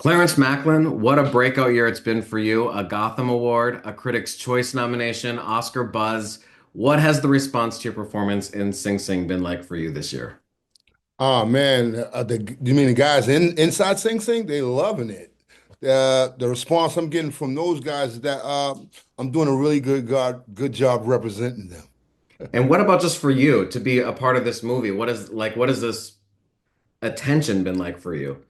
Clarence Maclin, what a breakout year it's been for you. A Gotham Award, a Critics' Choice nomination, Oscar buzz. What has the response to your performance in Sing Sing been like for you this year? Oh man, you mean the guys inside Sing Sing? They loving it. The response I'm getting from those guys is that I'm doing a really good job representing them. And what about just for you to be a part of this movie? What has this attention been like for you?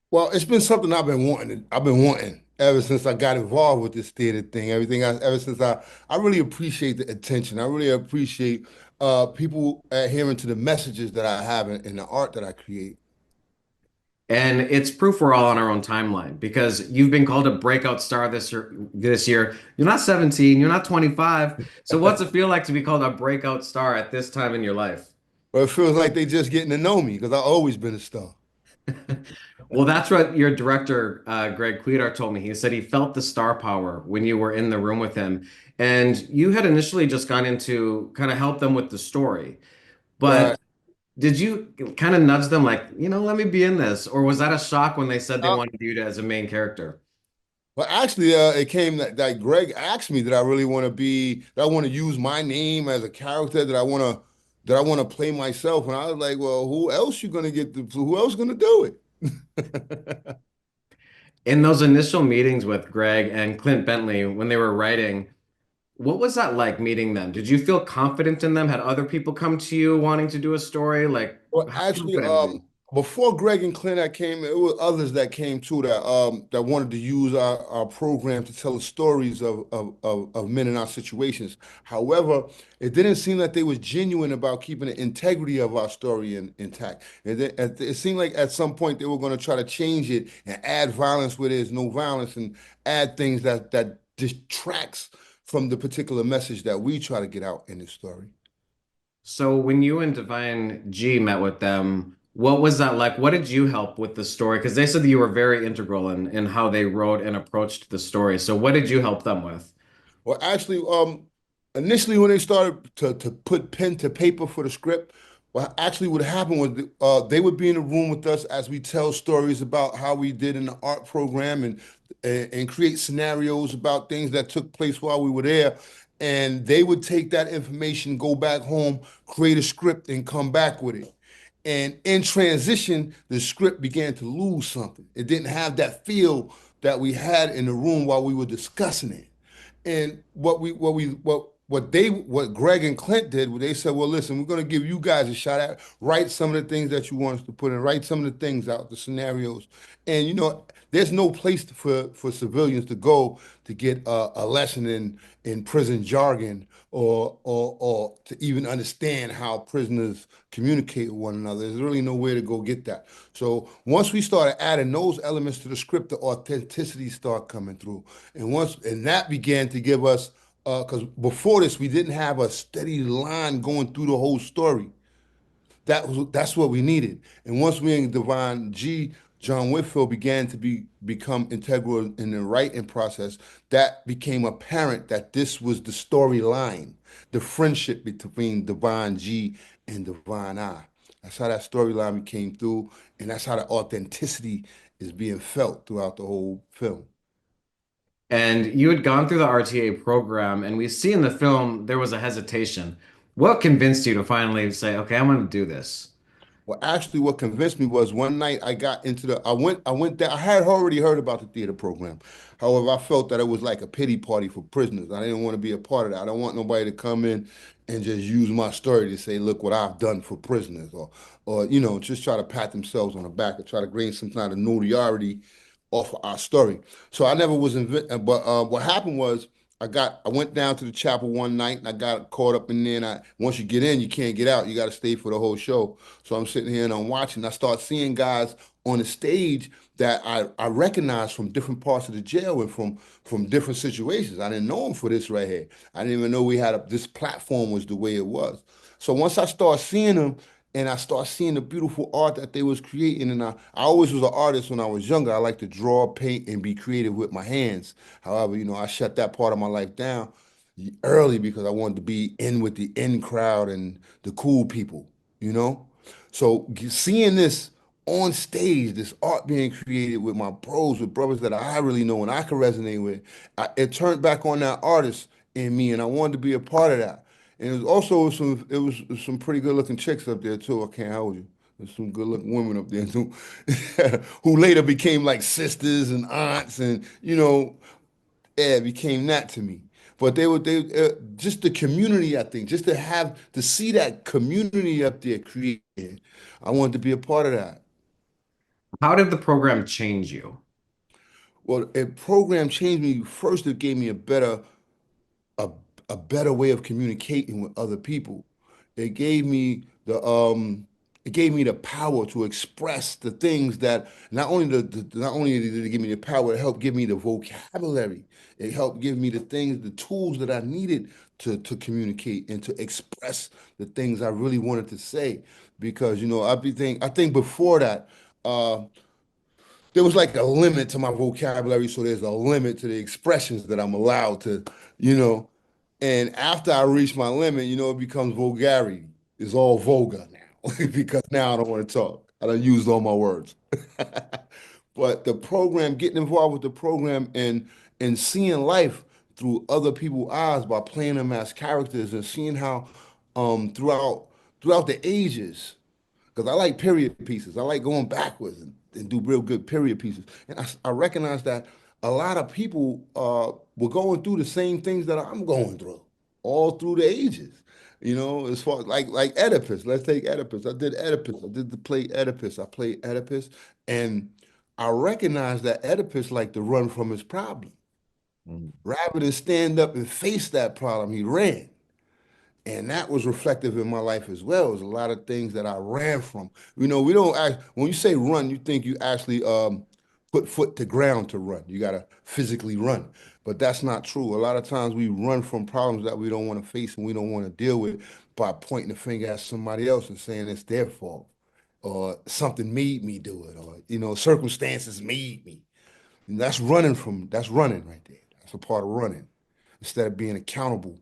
Well, it's been something I've been wanting ever since I got involved with this theater thing. Ever since I really appreciate the attention. I really appreciate people adhering to the messages that I have in the art that I create. And it's proof we're all on our own timeline because you've been called a breakout star this year. You're not 17, you're not 25. So what's it feel like to be called a breakout star at this time in your life? But it feels like they just getting to know me because I've always been a star. Well, that's what your director, Greg Kwedar, told me. He said he felt the star power when you were in the room with him. And you had initially just gone in to kind of help them with the story. But Right. did you kind of nudge them like, let me be in this? Or was that a shock when they said they Uh, wanted you to, as a main character? well, actually, it came that Greg asked me that I really want to that I want to use my name as a character, that I want to play myself. And I was like, well, who else gonna do it? In those initial meetings with Greg and Clint Bentley, when they were writing, what was that like meeting them? Did you feel confident in them? Had other people come to you wanting to do a story? Like, Well, how actually, confident were you? before Greg and Clint that came, it was others that came too that wanted to use our program to tell the stories of men in our situations. However, it didn't seem that they was genuine about keeping the integrity of our story intact. It seemed like at some point they were going to try to change it and add violence where there's no violence and add things that distracts from the particular message that we try to get out in this story. So when you and Divine G met with them, what was that like? What did you help with the story? Because they said that you were very integral in how they wrote and approached the story. So what did you help them with? Well, actually, initially when they started to put pen to paper for the script, well, actually what happened was they would be in the room with us as we tell stories about how we did in the art program and create scenarios about things that took place while we were there. And they would take that information, go back home, create a script, and come back with it. And in transition, the script began to lose something. It didn't have that feel that we had in the room while we were discussing it. And what Greg and Clint did, they said, well, listen, we're going to give you guys a shot at write some of the things that you want us to put in, write some of the things out, the scenarios. And there's no place for civilians to go to get a lesson in prison jargon or to even understand how prisoners communicate with one another. There's really nowhere to go get that. So once we started adding those elements to the script, the authenticity started coming through. And that began to give us because before this we didn't have a steady line going through the whole story. That's what we needed. And once we in Divine G, John Whitfield began to become integral in the writing process, that became apparent that this was the storyline, the friendship between Divine G and Divine I. That's how that storyline came through, and that's how the authenticity is being felt throughout the whole film. And you had gone through the RTA program, and we see in the film there was a hesitation. What convinced you to finally say, okay, I'm going to do this? Well, actually, what convinced me was one night I went there. I had already heard about the theater program. However, I felt that it was like a pity party for prisoners. I didn't want to be a part of that. I don't want nobody to come in and just use my story to say, look what I've done for prisoners or just try to pat themselves on the back or try to gain some kind of notoriety off of our story. So I never was but what happened was I went down to the chapel one night and I got caught up in there. And once you get in, you can't get out. You got to stay for the whole show. So I'm sitting here and I'm watching. I start seeing guys on the stage that I recognize from different parts of the jail and from different situations. I didn't know them for this right here. I didn't even know this platform was the way it was. So once I start seeing them and I start seeing the beautiful art that they was creating, and I always was an artist when I was younger. I like to draw, paint, and be creative with my hands. However, I shut that part of my life down early because I wanted to be in with the in crowd and the cool people, you know? So seeing this on stage, this art being created with my bros, with brothers that I really know and I can resonate with, it turned back on that artist in me, and I wanted to be a part of that. And it was also some pretty good looking chicks up there too. I can't hold you. There's some good looking women up there too, who later became like sisters and aunts, and yeah, became that to me. But they just the community, I think, just to see that community up there created. I wanted to be a part of that. How did the program change you? Well, a program changed me. First, it gave me a, a better way of communicating with other people. It gave me the power to express the things that not only did it give me the power, it helped give me the vocabulary. It helped give me the things, the tools that I needed to communicate and to express the things I really wanted to say. Because I think before that, uh, there was like a limit to my vocabulary, so there's a limit to the expressions that I'm allowed to, you know. And after I reach my limit, it becomes vulgarity. It's all vulgar now because now I don't want to talk. I done used all my words. But the program, getting involved with the program and seeing life through other people's eyes by playing them as characters and seeing how throughout the ages, because I like period pieces. I like going backwards and do real good period pieces. And I recognize that a lot of people were going through the same things that I'm going through, all through the ages. As far as like Oedipus. Let's take Oedipus. I did Oedipus. I did the play Oedipus. I played Oedipus, and I recognize that Oedipus liked to run from his problem. Mm. Rather than stand up and face that problem, he ran. And that was reflective in my life as well. There's a lot of things that I ran from. We don't act, when you say run, you think you actually put foot to ground to run. You got to physically run. But that's not true. A lot of times we run from problems that we don't want to face and we don't want to deal with by pointing the finger at somebody else and saying it's their fault or something made me do it or, circumstances made me. And that's running right there. That's a part of running instead of being accountable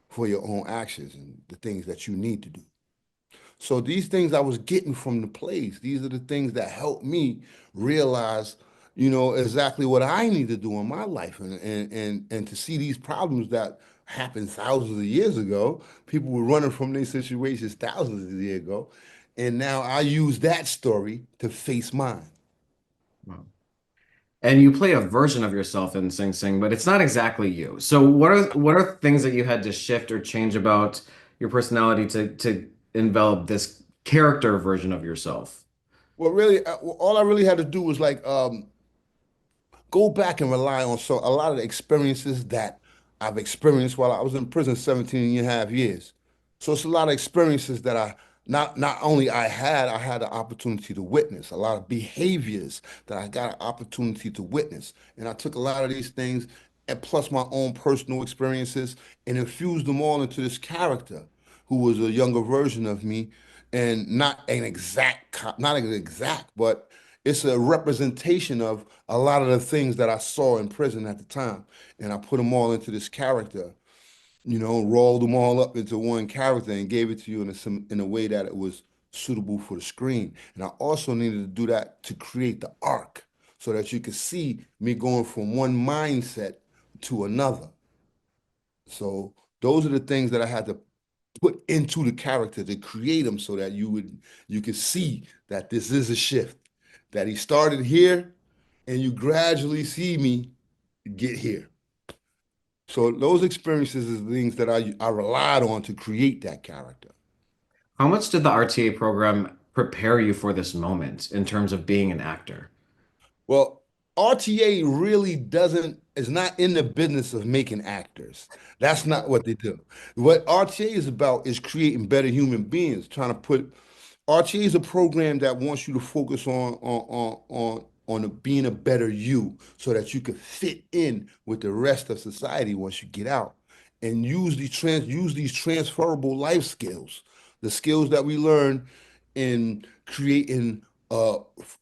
for your own actions and the things that you need to do. So these things I was getting from the plays, these are the things that helped me realize, exactly what I need to do in my life and to see these problems that happened thousands of years ago. People were running from these situations thousands of years ago. And now I use that story to face mine. Wow. And you play a version of yourself in Sing Sing, but it's not exactly you. So what are things that you had to shift or change about your personality to envelop this character version of yourself? Well, really, all I really had to do was like go back and rely on a lot of the experiences that I've experienced while I was in prison 17 and a half years. So it's a lot of experiences that not only I had the opportunity to witness, a lot of behaviors that I got an opportunity to witness. And I took a lot of these things and plus my own personal experiences and infused them all into this character who was a younger version of me and not an exact, but it's a representation of a lot of the things that I saw in prison at the time. And I put them all into this character, rolled them all up into one character and gave it to you in a way that it was suitable for the screen. And I also needed to do that to create the arc so that you could see me going from one mindset to another. So those are the things that I had to put into the character to create them so that you could see that this is a shift, that he started here and you gradually see me get here. So those experiences is things that I relied on to create that character. How much did the RTA program prepare you for this moment in terms of being an actor? Well, RTA really is not in the business of making actors. That's not what they do. What RTA is about is creating better human beings, trying to put RTA is a program that wants you to focus on being a better you so that you can fit in with the rest of society once you get out and use these transferable life skills, the skills that we learn in creating a,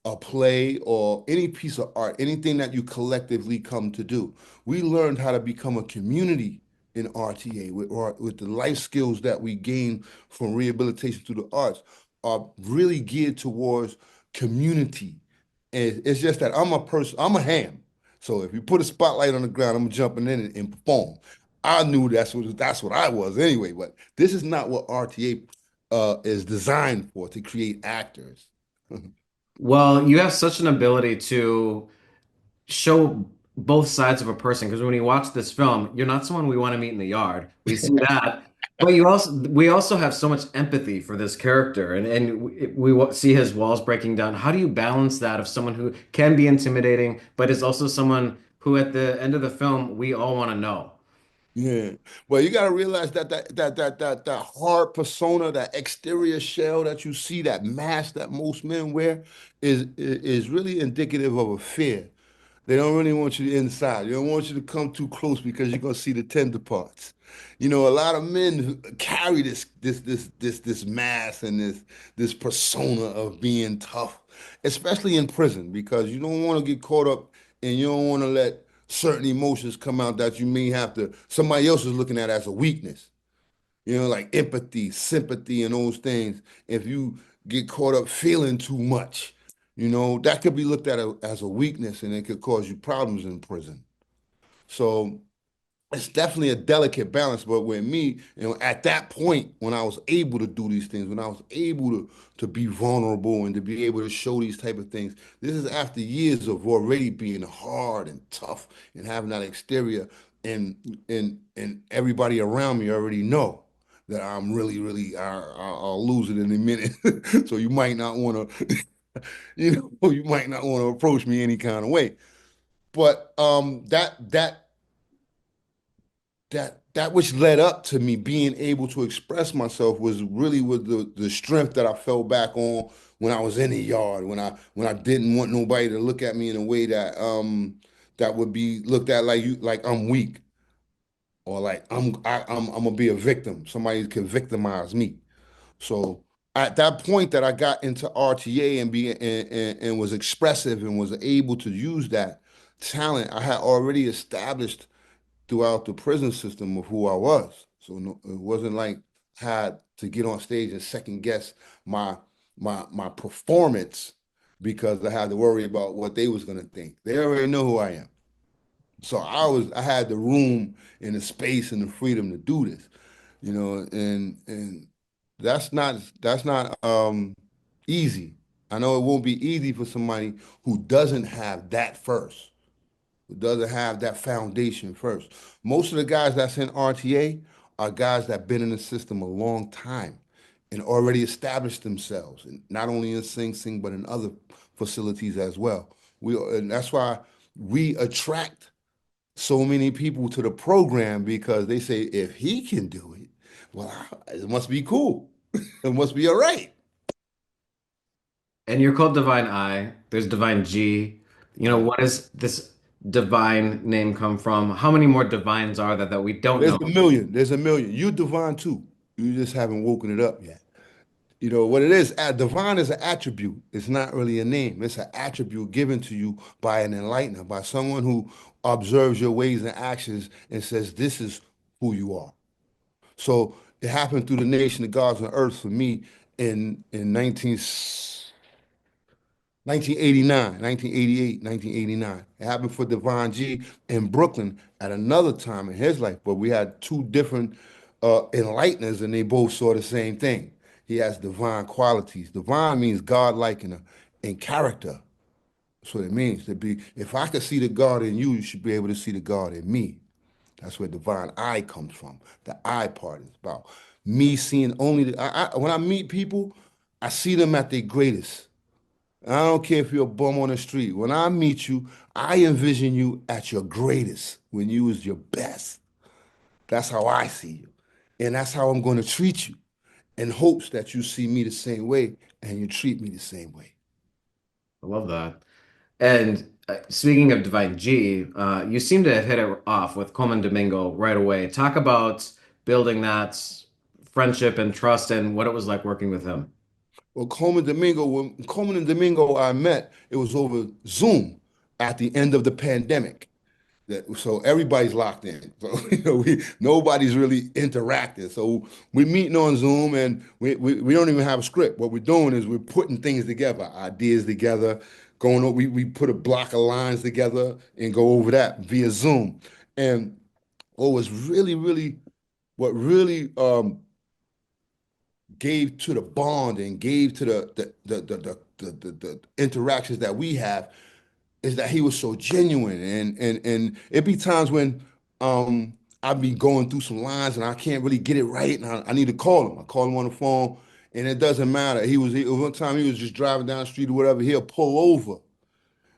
a play or any piece of art, anything that you collectively come to do. We learned how to become a community in RTA with the life skills that we gain from rehabilitation through the arts are really geared towards community. And it's just that I'm a person, I'm a ham. So if you put a spotlight on the ground, I'm jumping in and perform. I knew that's what I was anyway, but this is not what RTA is designed for, to create actors. Well, you have such an ability to show both sides of a person because when you watch this film, you're not someone we want to meet in the yard. We see that. But we also have so much empathy for this character and see his walls breaking down. How do you balance that of someone who can be intimidating, but is also someone who at the end of the film we all want to know? Yeah. Well, you got to realize that hard persona, that exterior shell that you see, that mask that most men wear is really indicative of a fear. They don't really want you inside. They don't want you to come too close because you're gonna see the tender parts. You know, a lot of men carry this mask and this persona of being tough, especially in prison, because you don't want to get caught up and you don't want to let certain emotions come out that you may have to somebody else is looking at as a weakness. You know, like empathy, sympathy, and those things. If you get caught up feeling too much, that could be looked at as a weakness and it could cause you problems in prison. So it's definitely a delicate balance. But with me, at that point, when I was able to do these things, when I was able to be vulnerable and to be able to show these type of things, this is after years of already being hard and tough and having that exterior, and everybody around me already know that I'm really, really, I'll lose it in a minute. So you might not want to, you might not want to approach me any kind of way. But that which led up to me being able to express myself was really with the strength that I fell back on when I was in the yard, when I didn't want nobody to look at me in a way that would be looked at like I'm weak, or like I'm gonna be a victim. Somebody can victimize me. So at that point that I got into RTA and was expressive and was able to use that talent, I had already established throughout the prison system of who I was. So no, it wasn't like I had to get on stage and second guess my my performance because I had to worry about what they was gonna think. They already know who I am. So I had the room and the space and the freedom to do this, and that's not easy. I know it won't be easy for somebody who doesn't have that first, who doesn't have that foundation first. Most of the guys that's in RTA are guys that been in the system a long time and already established themselves, and not only in Sing Sing but in other facilities as well. And that's why we attract so many people to the program because they say if he can do it, well, it must be cool. It must be all right. And you're called Divine I. There's Divine G. What does this divine name come from? How many more divines are there that we don't There's know? a million. There's a million. You divine too. You just haven't woken it up yet. You know what it is? Divine is an attribute. It's not really a name. It's an attribute given to you by an enlightener, by someone who observes your ways and actions and says, "This is who you are." So it happened through the nation of gods on earth for me in 1989, 1988, 1989. It happened for Devon G in Brooklyn at another time in his life, but we had two different enlighteners and they both saw the same thing. He has divine qualities. Divine means godlike in character. That's what it means to be. If I could see the God in you, you should be able to see the God in me. That's where divine I comes from. The I part is about me seeing only when I meet people, I see them at their greatest. I don't care if you're a bum on the street. When I meet you, I envision you at your greatest, when you was your best. That's how I see you. And that's how I'm going to treat you in hopes that you see me the same way and you treat me the same way. I love that. And speaking of Divine G, you seem to have hit it off with Coleman Domingo right away. Talk about building that friendship and trust and what it was like working with him. Well, when Coleman and Domingo I met, it was over Zoom at the end of the pandemic. So everybody's locked in. So nobody's really interacting. So we're meeting on Zoom and we don't even have a script. What we're doing is we're putting things together, ideas together, going on. We put a block of lines together and go over that via Zoom. And what was what really gave to the bond and gave to the interactions that we have is that he was so genuine and it be times when I'd be going through some lines and I can't really get it right and I need to call him. I call him on the phone and it doesn't matter. One time he was just driving down the street or whatever, he'll pull over.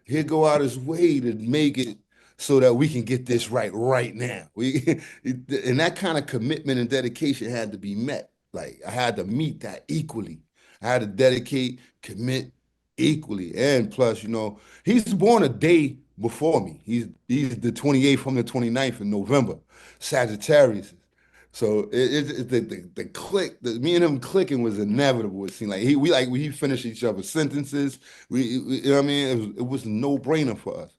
He'll go out his way to make it so that we can get this right now. And that kind of commitment and dedication had to be met. Like I had to meet that equally. I had to dedicate, commit equally. And plus, he's born a day before me. He's the 28th from the 29th in November, Sagittarius. So the click, me and him clicking was inevitable. It seemed like we finished each other's sentences. You know what I mean? It was a no-brainer for us.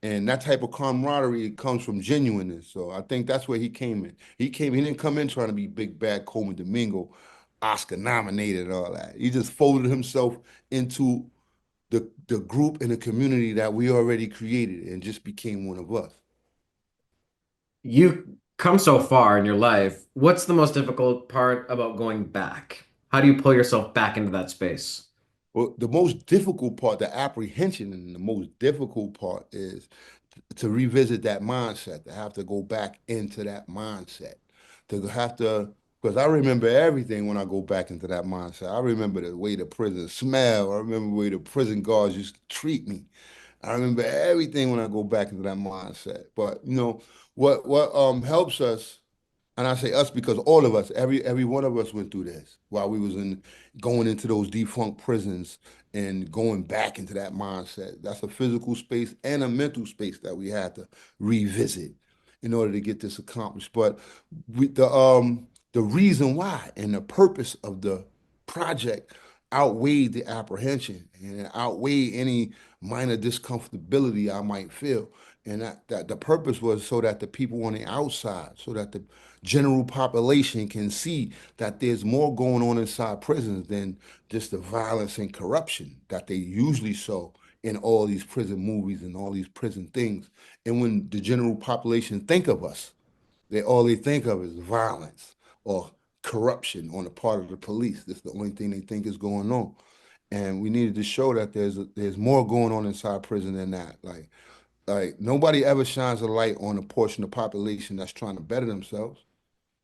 And that type of camaraderie comes from genuineness. So I think that's where he came in. He didn't come in trying to be big bad Coleman Domingo, Oscar nominated and all that. He just folded himself into the group and the community that we already created and just became one of us. You come so far in your life. What's the most difficult part about going back? How do you pull yourself back into that space? Well, the most difficult part, the apprehension, and the most difficult part is to revisit that mindset, to have to go back into that mindset, to have to, because I remember everything when I go back into that mindset. I remember the way the prison smelled. I remember the way the prison guards used to treat me. I remember everything when I go back into that mindset. But what helps us, and I say us because all of us, every one of us went through this while we was going into those defunct prisons and going back into that mindset. That's a physical space and a mental space that we had to revisit in order to get this accomplished. But the reason why and the purpose of the project outweighed the apprehension and outweighed any minor discomfortability I might feel. And that the purpose was so that the people on the outside, so that the general population can see that there's more going on inside prisons than just the violence and corruption that they usually saw in all these prison movies and all these prison things. And when the general population think of us, all they think of is violence or corruption on the part of the police. That's the only thing they think is going on. And we needed to show that there's more going on inside prison than that. Like nobody ever shines a light on a portion of the population that's trying to better themselves.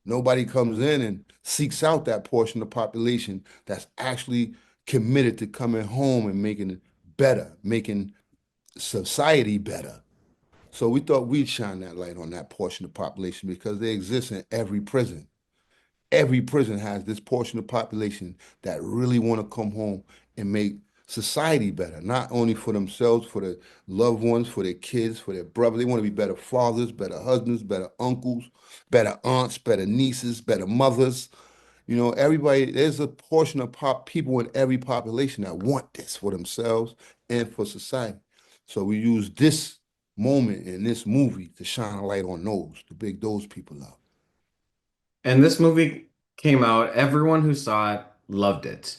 Nobody comes in and seeks out that portion of the population that's actually committed to coming home and making it better, making society better. So we thought we'd shine that light on that portion of the population because they exist in every prison. Every prison has this portion of the population that really want to come home and make society better, not only for themselves, for their loved ones, for their kids, for their brothers. They want to be better fathers, better husbands, better uncles, better aunts, better nieces, better mothers. Everybody, there's a portion of people in every population that want this for themselves and for society. So we use this moment in this movie to shine a light on those, to big those people up. And this movie came out, everyone who saw it loved it.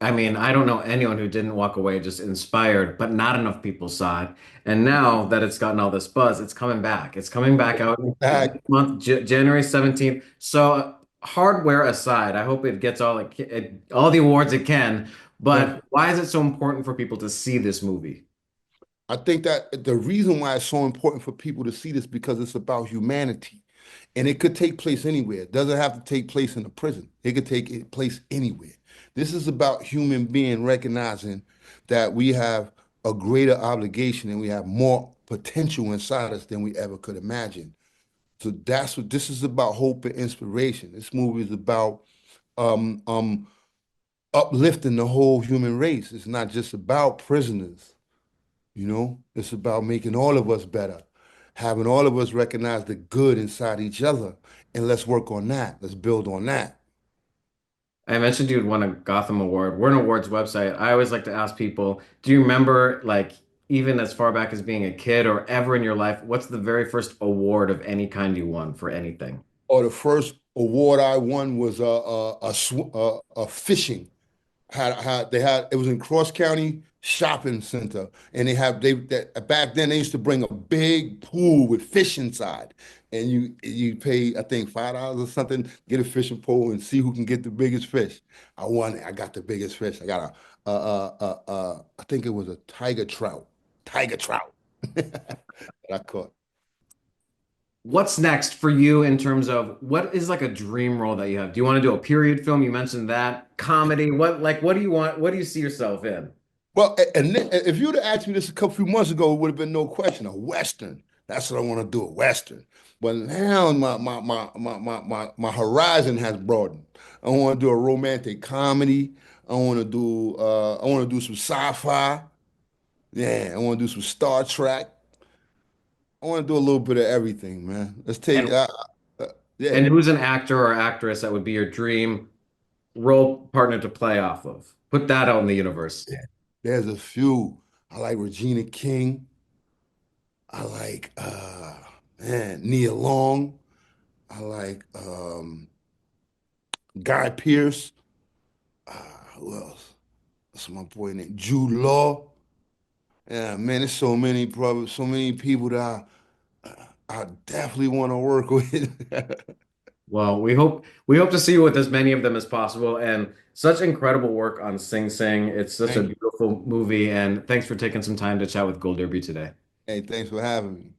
I mean, I don't know anyone who didn't walk away just inspired, but not enough people saw it. And now that it's gotten all this buzz, it's coming back. It's coming back out this month, January 17th. So, hardware aside, I hope it gets all the awards it can. Yeah. But why is it so important for people to see this movie? I think that the reason why it's so important for people to see this because it's about humanity. And it could take place anywhere. It doesn't have to take place in a prison. It could take place anywhere. This is about human being recognizing that we have a greater obligation and we have more potential inside us than we ever could imagine. So that's what this is about, hope and inspiration. This movie is about um, um, uplifting the whole human race. It's not just about prisoners. It's about making all of us better, having all of us recognize the good inside each other. And let's work on that. Let's build on that. I mentioned you'd won a Gotham Award. We're an awards website. I always like to ask people, do you remember like even as far back as being a kid or ever in your life, what's the very first award of any kind you won for anything? Or the first award I won was a fishing. They had it was in Cross County Shopping Center, and back then they used to bring a big pool with fish inside, and you pay I think $5 or something, get a fishing pole and see who can get the biggest fish. I won it. I got the biggest fish. I got I think it was a tiger trout that I caught. What's next for you in terms of what is like a dream role that you have? Do you want to do a period film? You mentioned that. Comedy. What do you want? What do you see yourself in? Well, and if you'd have asked me this a couple few months ago, it would have been no question. A Western. That's what I want to do, a Western. But now my horizon has broadened. I want to do a romantic comedy. I want to do some sci-fi. Yeah, I want to do some Star Trek. I want to do a little bit of everything, man. And Uh, yeah. and who's an actor or actress that would be your dream role partner to play off of? Put that out in the universe. Yeah. There's a few. I like Regina King. I like man, Nia Long. I like Guy Pearce. Who else? That's my boy named Jude Law. Yeah, man, there's so many brothers, so many people that I definitely want to work with. Well, we hope to see you with as many of them as possible and such incredible work on Sing Sing. It's such a Thank you. beautiful movie and thanks for taking some time to chat with Gold Derby today. Hey, thanks for having me.